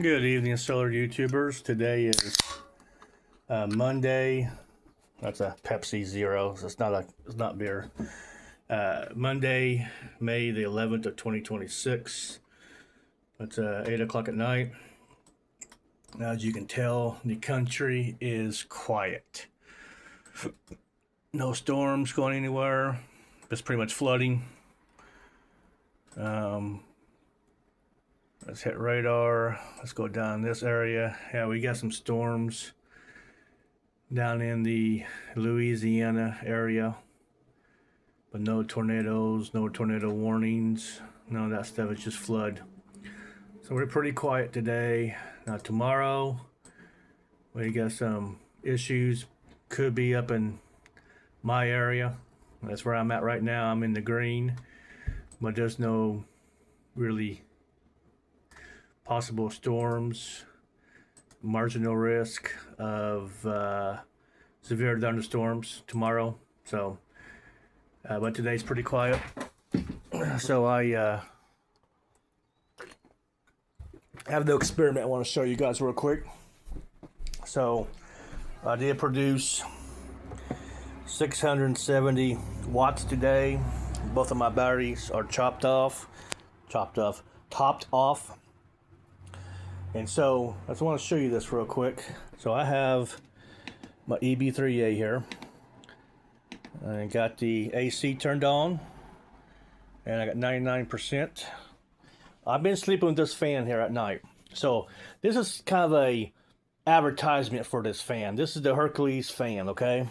Good evening, solar YouTubers. Today is Monday. That's a Pepsi Zero, so it's not beer. Monday, May the 11th of 2026. It's 8 o'clock at night. As you can tell, the country is quiet. No storms going anywhere. It's pretty much flooding. Let's hit radar. Let's go down this area. Yeah, we got some storms down in the Louisiana area, but no tornadoes, no tornado warnings, none of that stuff. It's just flood. So we're pretty quiet today. Now tomorrow, we got some issues. Could be up in my area. That's where I'm at right now. I'm in the green, but there's no really possible storms, marginal risk of severe thunderstorms tomorrow. So, but today's pretty quiet. So I have the experiment I want to show you guys real quick. So I did produce 670 watts today. Both of my batteries are topped off. And so I just want to show you this real quick. So I have my EB3A here. I got the AC turned on, and I got 99%. I've been sleeping with this fan here at night. So this is kind of a advertisement for this fan. This is the Hercules fan, okay?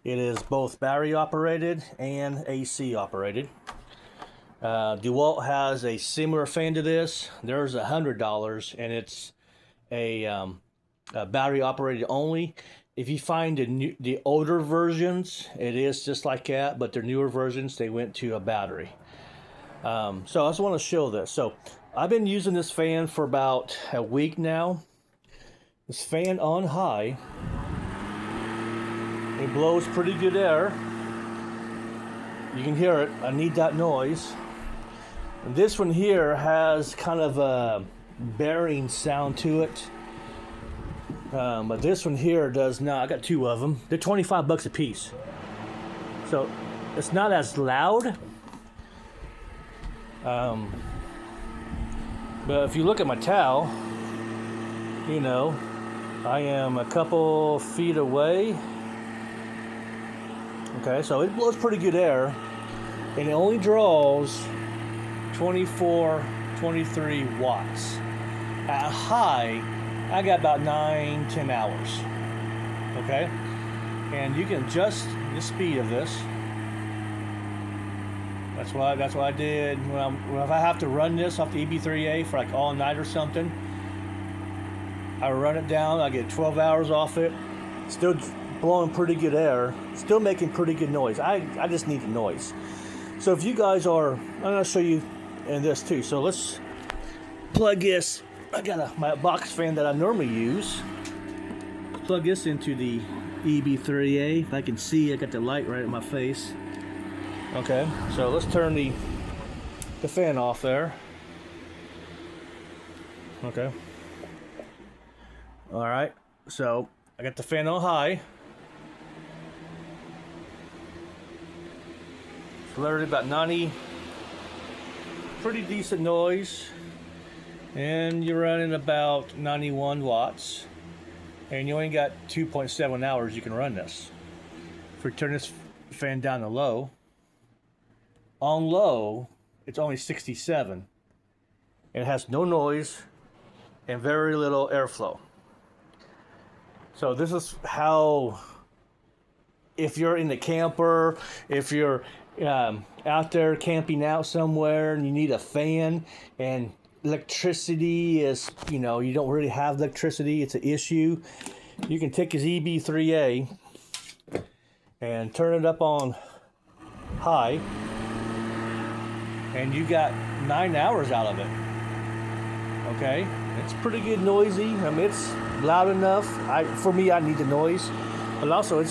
It is both battery operated and AC operated. DeWalt has a similar fan to this. There's $100, and it's a battery operated only. If you find the older versions, it is just like that, but the newer versions, they went to a battery. So I just want to show this. So I've been using this fan for about a week now. This fan on high, it blows pretty good air. You can hear it. I need that noise. And this one here has kind of a bearing sound to it. But this one here does not. I got two of them. They're $25 a piece. So it's not as loud. But if you look at my towel, you know, I am a couple feet away. Okay, so it blows pretty good air. And it only draws 24, 23 watts. At high, I got about 9-10 hours. Okay? And you can adjust the speed of this. That's what I did. If I have to run this off the EB3A for like all night or something, I run it down, I get 12 hours off it. Still blowing pretty good air. Still making pretty good noise. I just need the noise. So if you guys are, I'm going to show you in this too. So let's plug this. I got my box fan that I normally use. Plug this into the EB3A. If I can see, I got the light right in my face. Okay, so let's turn the fan off there. Okay. All right, so I got the fan on high. It's literally about 90. Pretty decent noise. And you're running about 91 watts. And you only got 2.7 hours you can run this. If we turn this fan down to low, on low, it's only 67. It has no noise and very little airflow. So this is how, if you're in the camper, if you're out there camping out somewhere and you need a fan and electricity is, you don't really have electricity, it's an issue, you can take his EB3A and turn it up on high, and you got 9 hours out of it. Okay, it's pretty good noisy. I mean, it's loud enough. For me, I need the noise, but also it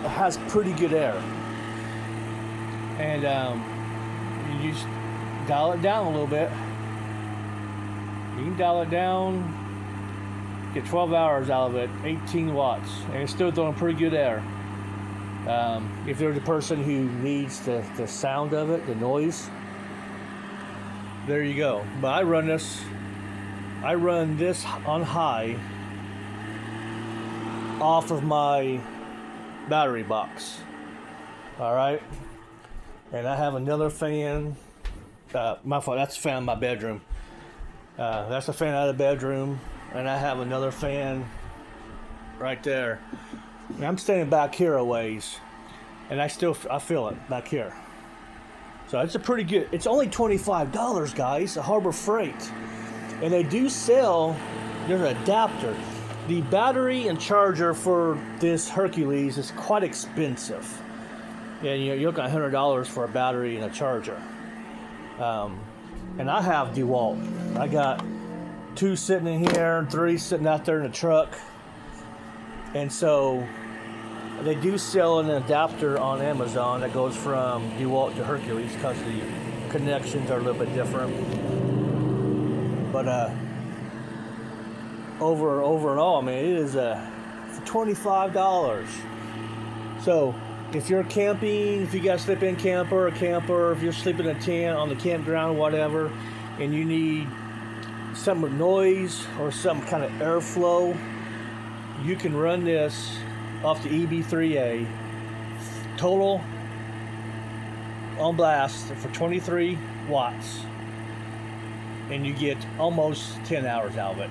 has pretty good air. And you just dial it down a little bit. You can dial it down, get 12 hours out of it, 18 watts, and it's still throwing pretty good air. If you're the person who needs the sound of it, the noise, there you go. But I run this on high off of my battery box. All right, and I have another fan. My fault. That's a fan in my bedroom. That's a fan out of the bedroom, and I have another fan right there. And I'm standing back here a ways, and I feel it back here. So it's a pretty good. It's only $25, guys. A Harbor Freight, and they do sell. There's an adapter. The battery and charger for this Hercules is quite expensive. Yeah, you're looking at $100 for a battery and a charger. And I have DeWalt. I got 2 sitting in here and 3 sitting out there in the truck. And so they do sell an adapter on Amazon that goes from DeWalt to Hercules because the connections are a little bit different. But over and all, I mean, it is for $25. So if you're camping, if you got a sleep-in camper, a camper, if you're sleeping in a tent on the campground, whatever, and you need some noise or some kind of airflow, you can run this off the EB3A total on blast for 23 watts, and you get almost 10 hours out of it.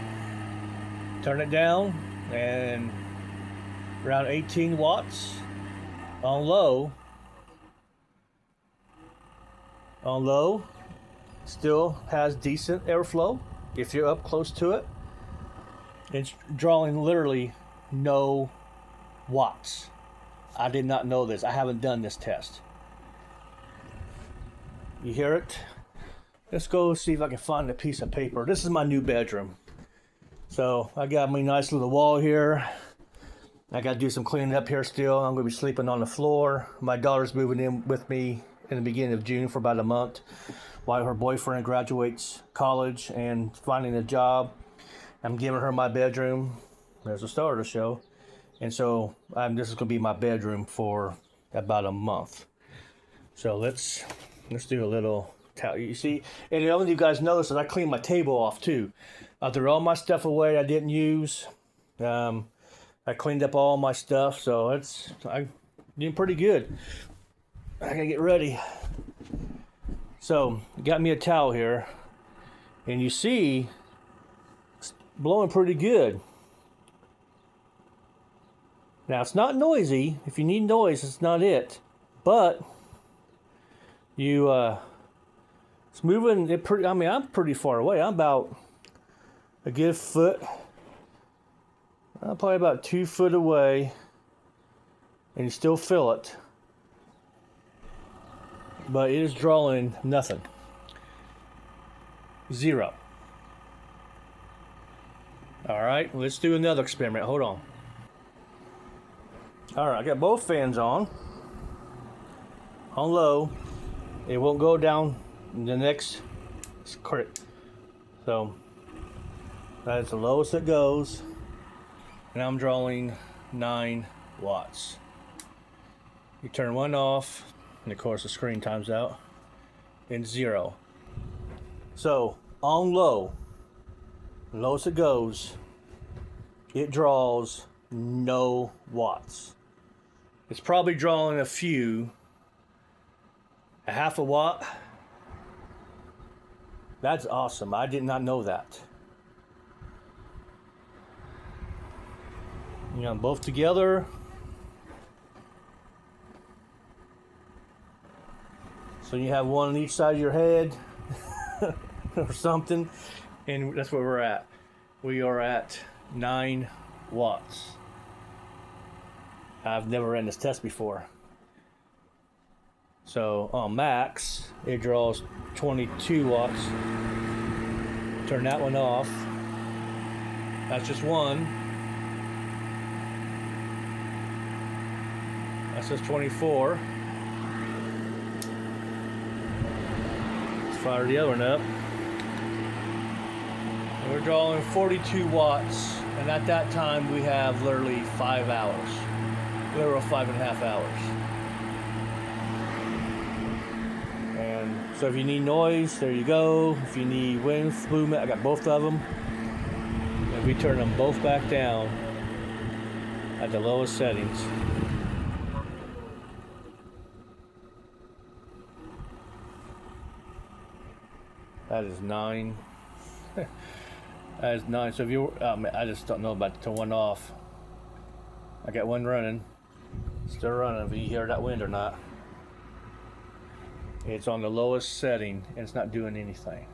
Turn it down, and around 18 watts. On low, still has decent airflow if you're up close to it. It's drawing literally no watts. I did not know this. I haven't done this test. You hear it? Let's go see if I can find a piece of paper. This is my new bedroom. So I got my nice little wall here. I got to do some cleaning up here still. I'm going to be sleeping on the floor. My daughter's moving in with me in the beginning of June for about a month while her boyfriend graduates college and finding a job. I'm giving her my bedroom. There's the start of the show. And so this is going to be my bedroom for about a month. So let's do a little towel. You see, and the only you guys notice is I cleaned my table off too. I threw all my stuff away I didn't use. I cleaned up all my stuff, so I'm doing pretty good. I gotta get ready. So, got me a towel here, and you see, it's blowing pretty good. Now, it's not noisy. If you need noise, it's not it. But, it's moving it pretty, I mean, I'm pretty far away. I'm about a good foot. I'm probably about 2 foot away, and you still feel it. But it is drawing nothing. 0. Alright, let's do another experiment. Hold on. Alright, I got both fans on. On low. It won't go down the next crit. So, that's the lowest it goes. And I'm drawing 9 watts. You turn one off, and of course the screen times out, and 0. So, on low, lowest it goes, it draws no watts. It's probably drawing a half a watt. That's awesome. I did not know that. You know, both together. So you have one on each side of your head or something. And that's where we're at. We are at 9 watts. I've never ran this test before. So on max, it draws 22 watts. Turn that one off. That's just one. That says 24. Let's fire the other one up. we're drawing 42 watts, and at that time we have literally 5 hours, literal 5.5 hours. And so if you need noise, there you go. If you need wind movement, I got both of them. And we turn them both back down at the lowest settings. That is 9. That is 9. So if you, I just don't know about to turn one off. I got one running, still running. If you hear that wind or not, it's on the lowest setting and it's not doing anything.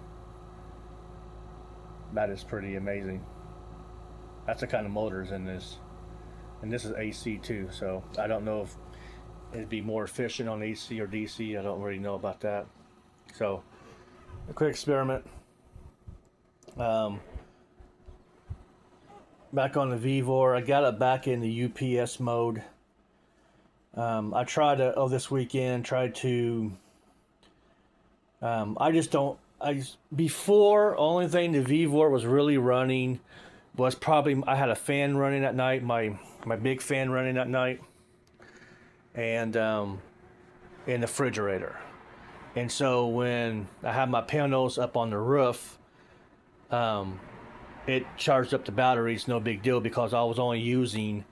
That is pretty amazing. That's the kind of motors in this, and this is AC too. So I don't know if it'd be more efficient on AC or DC. I don't really know about that. So a quick experiment. Back on the VEVOR, I got it back in the UPS mode. I tried to, this weekend, before, only thing the VEVOR was really running was probably, I had a fan running at night, my big fan running at night, and in the refrigerator. And so when I had my panels up on the roof, it charged up the batteries, no big deal, because I was only using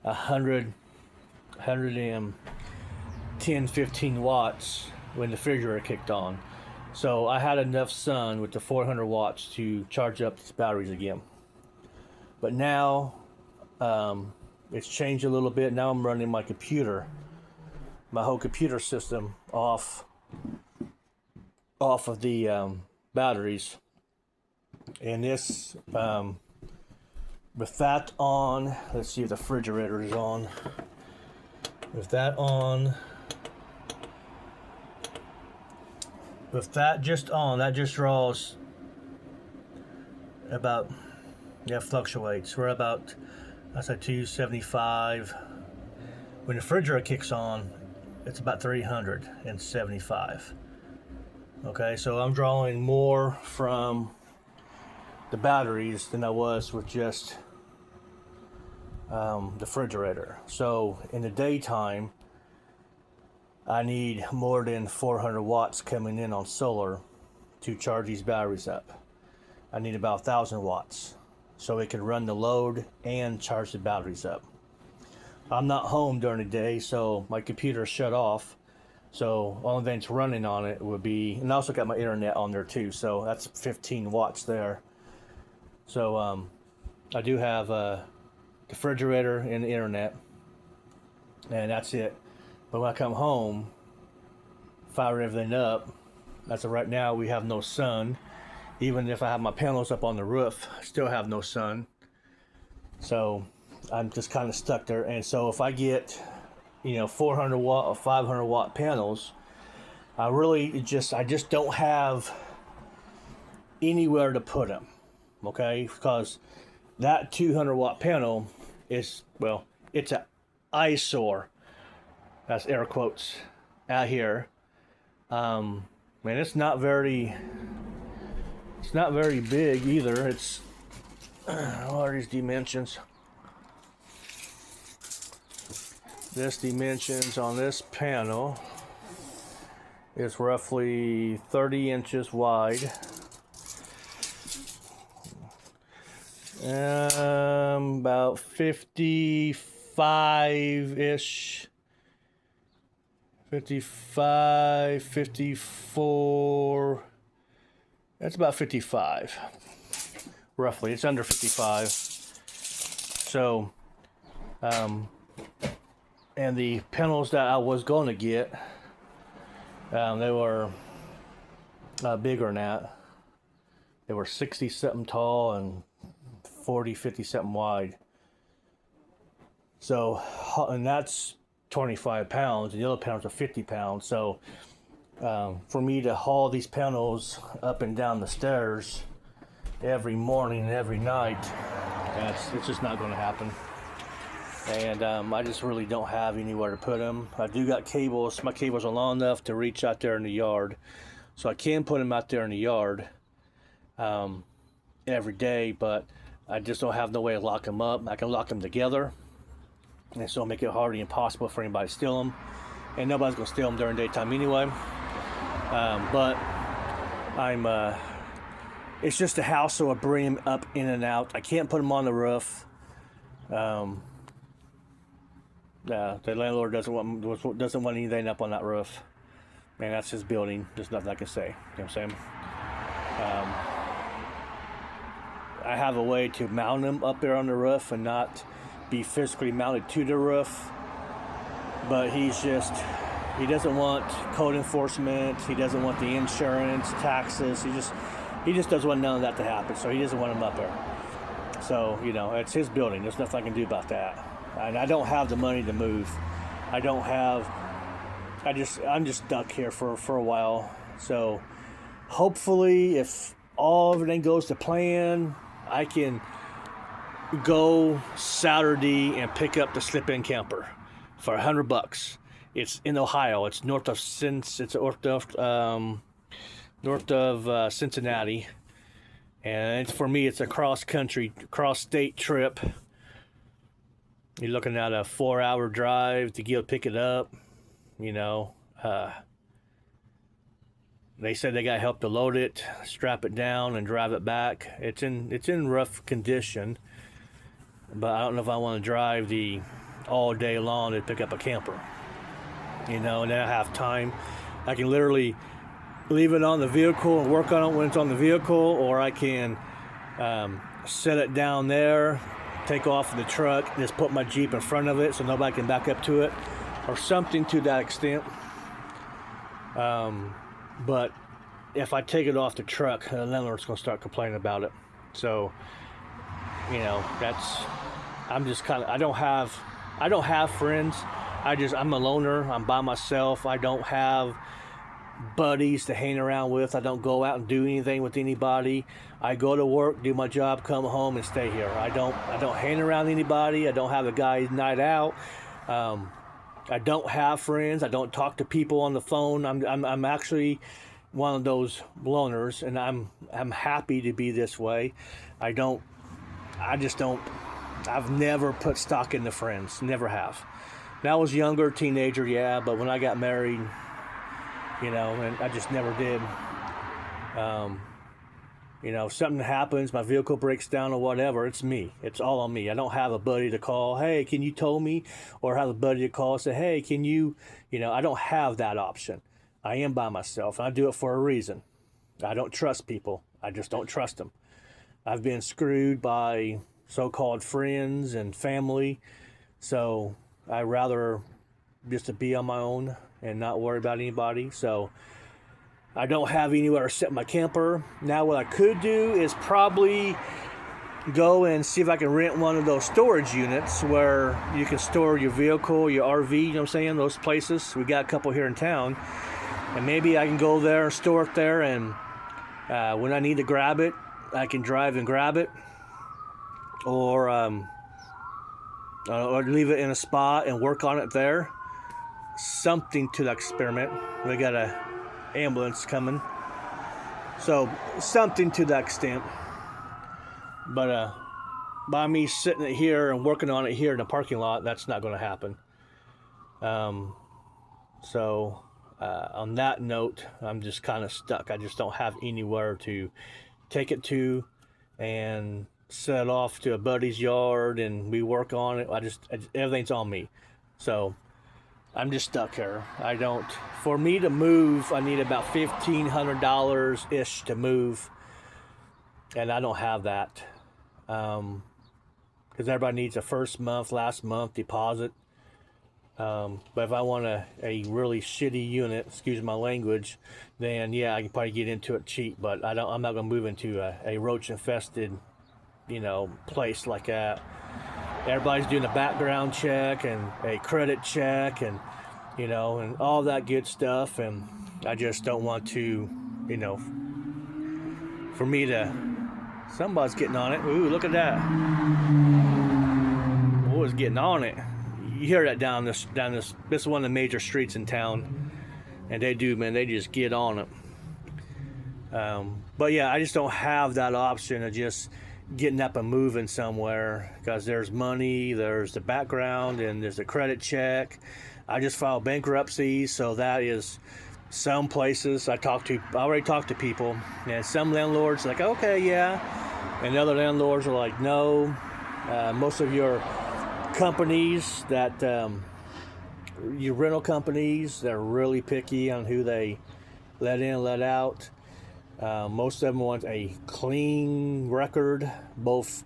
110, 15 watts when the refrigerator kicked on. So I had enough sun with the 400 watts to charge up these batteries again. But now it's changed a little bit. Now I'm running my computer, my whole computer system off of the batteries. And this, with that on, let's see if the refrigerator is on. With that on, with that just on, that just draws about, fluctuates. We're about, that's a 275. When the refrigerator kicks on, it's about 375. Okay, so I'm drawing more from the batteries than I was with just the refrigerator. So in the daytime, I need more than 400 watts coming in on solar to charge these batteries up. I need about 1,000 watts so it can run the load and charge the batteries up. I'm not home during the day, so my computer's shut off. So only thing that's running on it would be, and I also got my internet on there too, so that's 15 watts there. So I do have the refrigerator and the internet, and that's it. But when I come home, fire everything up. As of right now, we have no sun. Even if I have my panels up on the roof, I still have no sun. So I'm just kind of stuck there. And so if I get, 400 watt or 500 watt panels, I just don't have anywhere to put them. Okay, because that 200 watt panel is, it's an eyesore. That's air quotes out here. It's not very big either. It's, what are these dimensions? This dimensions on this panel is roughly 30 inches wide. About 55-ish, 55, 54, that's about 55, roughly. It's under 55. So, and the panels that I was going to get, they were bigger than that. They were 60 something tall and 40, 50 something wide. So, and that's 25 pounds, and the other panels are 50 pounds. So, for me to haul these panels up and down the stairs every morning and every night, it's just not going to happen. And I just really don't have anywhere to put them. I do got cables. My cables are long enough to reach out there in the yard, so I can put them out there in the yard. every day, but I just don't have no way to lock them up. I can lock them together, and so make it hardly impossible for anybody to steal them. And nobody's gonna steal them during daytime anyway. But I'm it's just a hassle of bringing them up in and out. I can't put them on the roof. The landlord doesn't want anything up on that roof. Man, that's his building. There's nothing I can say. You know what I'm saying? I have a way to mount them up there on the roof and not be physically mounted to the roof. But he doesn't want code enforcement. He doesn't want the insurance, taxes. He just doesn't want none of that to happen. So he doesn't want them up there. So, it's his building. There's nothing I can do about that. And I don't have the money to move. I'm just stuck here for a while. So hopefully if everything goes to plan, I can go Saturday and pick up the slip-in camper for $100. It's in Ohio. It's north of Cincinnati, and for me, it's a cross-state trip. You're looking at a 4-hour drive to go pick it up. They said they got help to load it, strap it down, and drive it back. It's in rough condition, but I don't know if I want to drive the all day long to pick up a camper. And then I have time. I can literally leave it on the vehicle and work on it when it's on the vehicle, or I can set it down there, take off the truck, just put my Jeep in front of it so nobody can back up to it, or something to that extent. But if I take it off the truck, the landlord's going to start complaining about it. So, I'm just kind of, I don't have friends. I'm a loner. I'm by myself. I don't have buddies to hang around with. I don't go out and do anything with anybody. I go to work, do my job, come home, and stay here. I don't hang around anybody. I don't have a guy's night out. I don't have friends. I don't talk to people on the phone. I'm actually one of those loners, and I'm happy to be this way. I've never put stock into friends. Never have. When I was younger, teenager, yeah, but when I got married, and I just never did. If something happens, my vehicle breaks down or whatever, it's me. It's all on me. I don't have a buddy to call, hey, can you tow me? Or have a buddy to call and say, hey, can you, I don't have that option. I am by myself, and I do it for a reason. I don't trust people. I just don't trust them. I've been screwed by so-called friends and family, so I'd rather just to be on my own and not worry about anybody. So I don't have anywhere to set my camper. Now what I could do is probably go and see if I can rent one of those storage units where you can store your vehicle, your RV, you know what I'm saying, those places. We got a couple here in town. And maybe I can go there and store it there, and when I need to grab it, I can drive and grab it. Or leave it in a spot and work on it there. Something to that experiment. We got a ambulance coming, so something to that extent. But by me sitting it here and working on it here in the parking lot, that's not going to happen. So on that note, I'm just kind of stuck. I just don't have anywhere to take it to and set it off to a buddy's yard and we work on it. Everything's on me. So I'm just stuck here. For me to move, I need about $1,500-ish to move. And I don't have that. Because everybody needs a first month, last month deposit. But if I want a really shitty unit, excuse my language, then yeah, I can probably get into it cheap. But I'm not going to move into a roach-infested, place like that. Everybody's doing a background check and a credit check and and all that good stuff, and I just don't want to, for me to, somebody's getting on it. Ooh, look at that. Boy's getting on it. You hear that down this is one of the major streets in town, and they just get on it. But yeah, I just don't have that option of just getting up and moving somewhere because there's money, there's the background, and there's the credit check. I just filed bankruptcy, so that is some places I already talked to people, and some landlords are like, okay, yeah, and other landlords are like, no. Most of your companies your rental companies, they're really picky on who they let in, let out. Most of them want a clean record, both,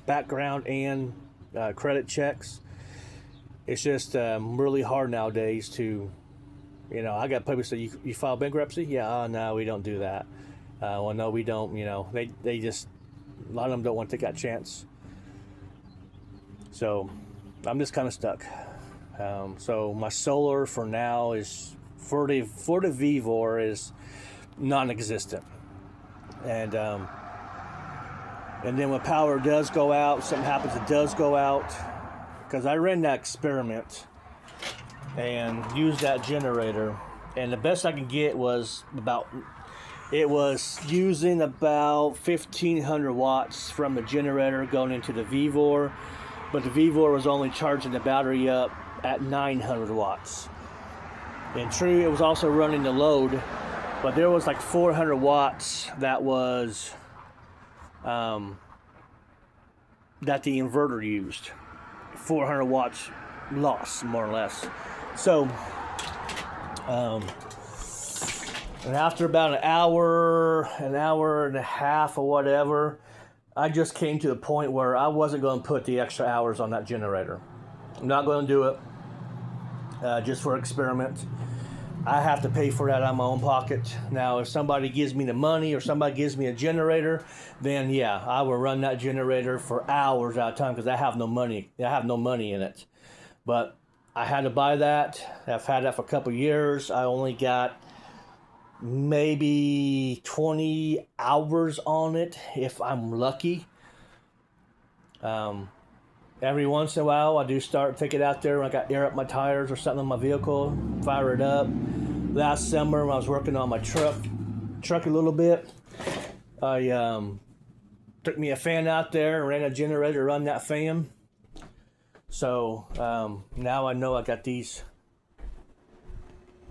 background and credit checks. It's just really hard nowadays to, I got people say, you file bankruptcy? Yeah, no, we don't do that. Well, no, we don't, they just, a lot of them don't want to take that chance. So I'm just kind of stuck. So my solar for now is, for the Vevor is non-existent. And then when power does go out, something happens, it does go out. Because I ran that experiment and used that generator, and the best I could get was it was using about 1,500 watts from the generator going into the Vevor, but the Vevor was only charging the battery up at 900 watts. And true, it was also running the load, but there was like 400 watts that was that the inverter used. 400 watts loss, more or less. So, and after about an hour and a half or whatever, I just came to the point where I wasn't going to put the extra hours on that generator. I'm not going to do it, just for experiment. I have to pay for that out of my own pocket. Now, if somebody gives me the money or somebody gives me a generator, then yeah, I will run that generator for hours at a time because I have no money. I have no money in it. But I had to buy that. I've had that for a couple of years. I only got maybe 20 hours on it if I'm lucky. Every once in a while, I do take it out there when I got air up my tires or something on my vehicle, fire it up. Last summer, when I was working on my truck a little bit, I took me a fan out there and ran a generator to run that fan. So now I know I got these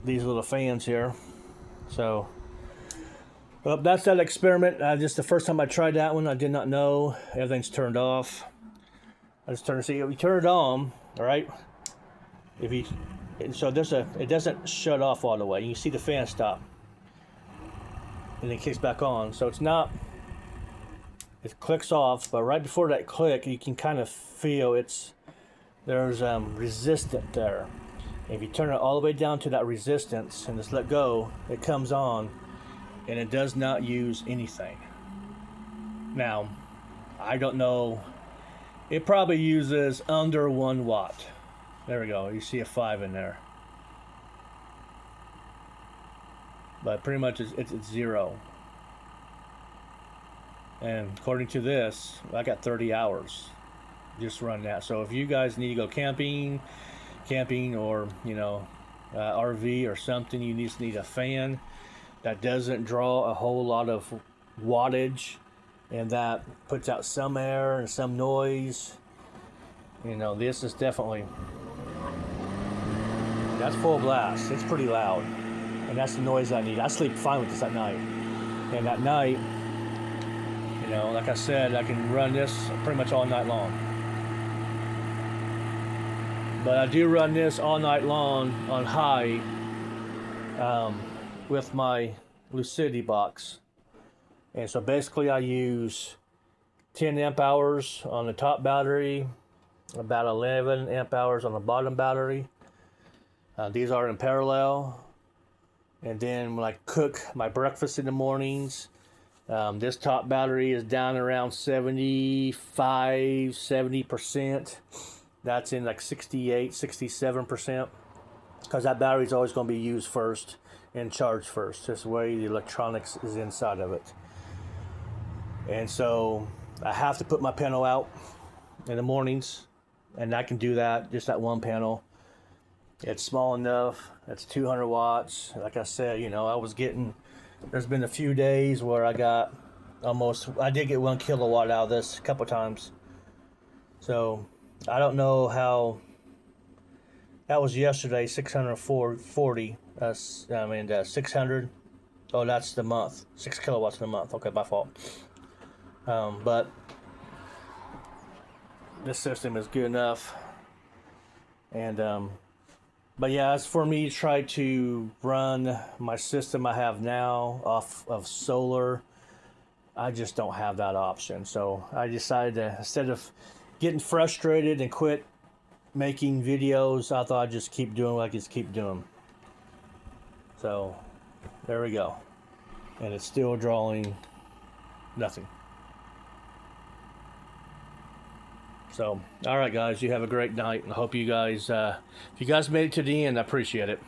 little fans here. So that's that experiment. Just the first time I tried that one, I did not know everything's turned off. I just turn to see if you turn it on, all right. It doesn't shut off all the way. You can see the fan stop, and then it kicks back on. So it clicks off, but right before that click, you can kind of feel there's resistance there. And if you turn it all the way down to that resistance and just let go, it comes on, and it does not use anything. Now, I don't know. It probably uses under 1 watt. There we go. You see a 5 in there. But pretty much it's 0. And according to this, I got 30 hours just run that. So if you guys need to go camping or, RV or something, you just need a fan that doesn't draw a whole lot of wattage, and that puts out some air and some noise. This is definitely, that's full blast. It's pretty loud, and that's the noise I need. I sleep fine with this at night, and at night, like I said, I can run this pretty much all night long. But I do run this all night long on high with my Lucidity box. And so basically I use 10 amp hours on the top battery, about 11 amp hours on the bottom battery. These are in parallel. And then when I cook my breakfast in the mornings, this top battery is down around 70%. That's in like 68, 67%. Because that battery is always going to be used first and charged first. This way the electronics is inside of it. And so I have to put my panel out in the mornings, and I can do that, just that one panel. It's small enough. It's 200 watts. Like I said, I was getting There's been a few days where I did get 1 kilowatt out of this a couple times. So I don't know how. That was yesterday, 640. 600. Oh, that's the month. 6 kilowatts in a month. Okay, my fault. But this system is good enough. And but yeah, as for me to try to run my system I have now off of solar, I just don't have that option. So I decided to, instead of getting frustrated and quit making videos, I thought I'd just keep doing what I just keep doing. So there we go. And it's still drawing nothing. So, all right, guys, you have a great night. I hope you guys, if you guys made it to the end, I appreciate it.